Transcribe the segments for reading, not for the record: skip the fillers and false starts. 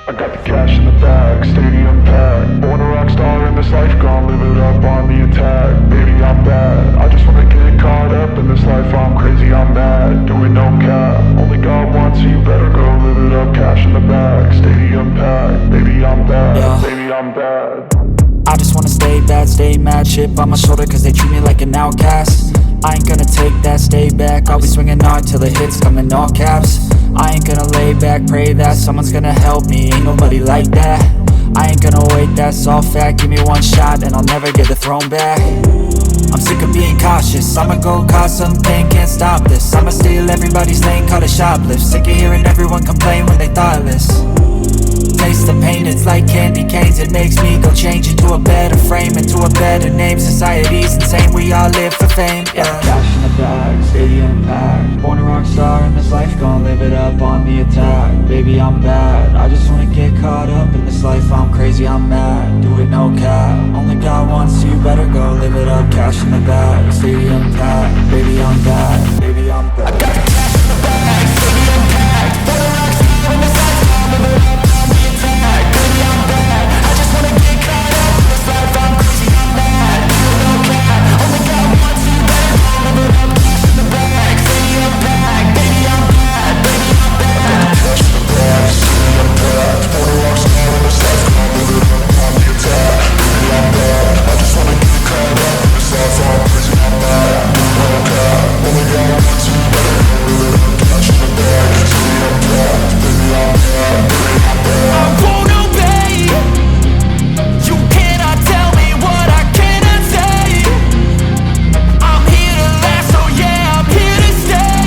I got the cash in the bag, stadium packed. Born a rock star in this life, gon' live it up on the attack. Baby, I'm bad, I just wanna get caught up in this life. I'm crazy, I'm mad, doing no cap. Only God wants you, better go live it up. Cash in the bag, stadium packed. Baby, I'm bad, yeah. Baby, I'm bad. I just wanna stay bad, stay mad. Chip on my shoulder cause they treat me like an outcast. I ain't gonna take that, stay back. I'll be swinging hard till the hits come in all caps. I ain't gonna lay back, pray that someone's gonna help me. Ain't nobody like that. I ain't gonna wait, that's all fact. Give me one shot and I'll never get the throne back. I'm sick of being cautious, I'ma go cause some pain, can't stop this. I'ma steal everybody's lane, call it shoplift. Sick of hearing everyone complain when they thoughtless. Taste the pain, it's like candy canes. It makes me go change into a better frame, into a better name. Society's insane, we all live for fame, yeah. Cash in the bag, stadium packed. Born a rock star in this life, gon' live it up on the attack. Baby, I'm bad, I just wanna get caught up in this life. I'm crazy, I'm mad, do it no cap. Only God wants you, better go live it up. Cash in the bag, stadium packed. Baby, I'm bad, baby, I'm bad. I got the cash in the bag, stadium packed. Born a rock star in this life, gon' live it up. Baby, I'm bad, I just wanna get caught up in this life. I'm crazy, I'm mad, do it no cap. Only God wants you, better go live it up. Cash in the bag, stadium packed. Baby, I'm bad, baby, I'm bad. Cash in the bag, stadium packed. Born a rock star in this life, gon' live it up on the attack. Baby, I'm bad, I just wanna get caught up in this life. I'm crazy, I'm mad, do it no cap. Only God wants you, better go live it up. Cash in the bag, stadium packed. Baby, I'm bad, baby, I'm bad. I won't obey. You cannot tell me what I cannot say. I'm here to last, so yeah, I'm here to stay.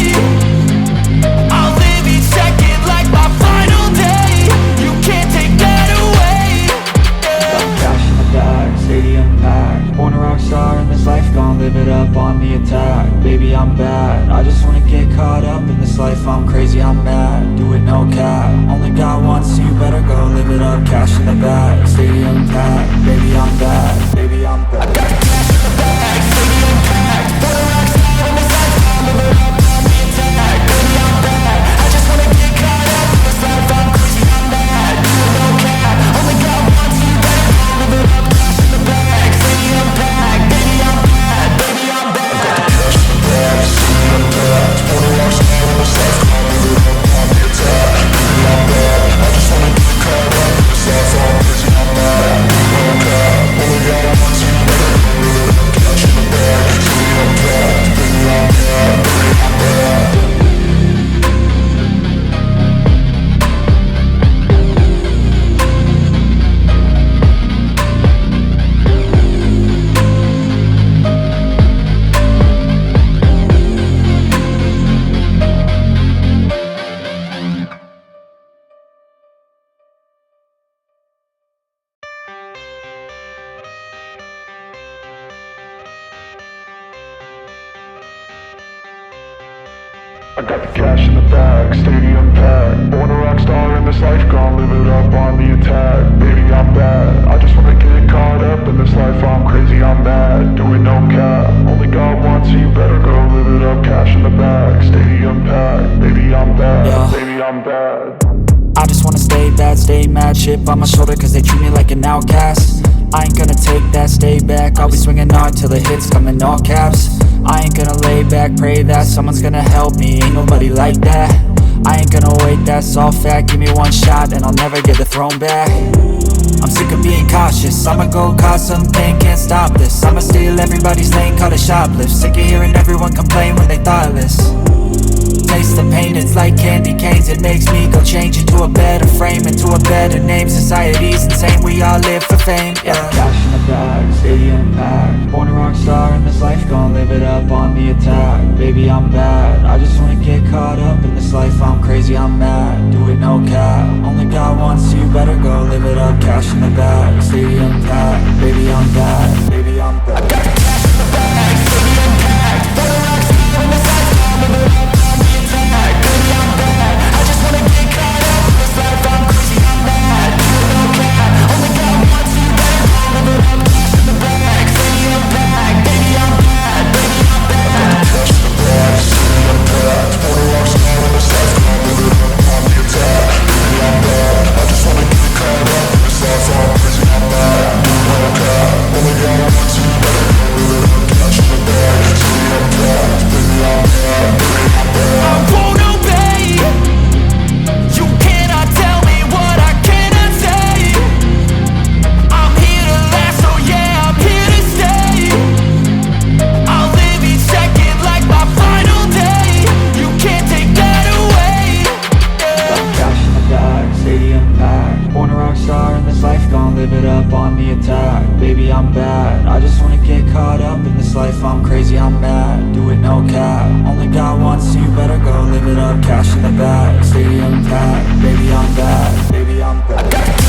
I'll live each second like my final day. You can't take that away, yeah. Cash in the bag, stadium packed. Born a rock star in this life, gon' live it up on the attack. Baby, I'm bad, I just wanna get caught up in this life. I'm crazy, I'm mad, do it no cap. Only God wants you, better go live it up. Cash in the bag, stadium packed. Baby, I'm bad, baby, I'm bad. I got the cash in the bag, stadium packed. Born a rock star in this life, gon' live it up on the attack. Baby, I'm bad, I just wanna get caught up in this life. I'm crazy, I'm mad, do it no cap. Only God wants you, better go live it up. Cash in the bag, stadium packed. Baby, I'm bad, baby, I'm bad. I got the cash in the bag, stadium packed. Born a rock star in this life, gon' live it up on the attack. Baby, I'm bad, I just wanna get caught up in this life. I'm crazy, I'm mad, do it no cap. Only God wants you, better go live it up. Cash in the bag, stadium packed. Baby, I'm bad, baby, I'm bad. I got the cash in the bag, stadium packed. Born a rock star in this life, gon' live it up on the attack. Baby, I'm bad, I just wanna get caught up in this life. I'm crazy, I'm mad, do it no cap. Only God wants you, better go live it up. Cash in the bag, stadium packed. Baby, I'm bad, yeah. Baby, I'm bad. I just wanna stay bad, stay mad. Chip on my shoulder cause they treat me like an outcast. I ain't gonna take that, stay back. I'll be swinging hard till the hits come in all caps. I ain't gonna lay back, pray that someone's gonna help me. Ain't nobody like that. I ain't gonna wait, that's all fact. Give me one shot and I'll never get the throne back. I'm sick of being cautious, I'ma go cause some pain, can't stop this. I'ma steal everybody's lane, call it shoplift. Sick of hearing everyone complain when they thoughtless. Taste the pain, it's like candy canes. It makes me go change into a better frame, into a better name. Society's insane, we all live for fame, yeah. Cash in the bag, stadium packed. Born a rock star in this life, gon' live it up on the attack. Baby, I'm bad, I just wanna get caught up in this life. I'm crazy, I'm mad, do it no cap. Only God wants you, better go live it up. Cash in the bag, stadium packed. Baby, I'm bad, baby, I'm bad. I got the cash in the bag, stadium packed. Born a rock star in this life, gon' live it up. Baby, I'm bad, I just wanna get caught up in this life. I'm crazy, I'm mad, do it no cap. Only God wants you, better go live it up. Cash in the bag, stadium packed. Baby, I'm bad, baby, I'm bad. Cash in the bag, stadium packed. Born a rock star in this life, gon' live it up on the attack. Baby, I'm bad, I just wanna get up on the attack. Baby, I'm bad, I just wanna get caught up in this life. I'm crazy, I'm mad, do it no cap. Only got one, so you better go live it up. Cash in the bag, stadium packed. Baby, I'm bad, baby, I'm bad.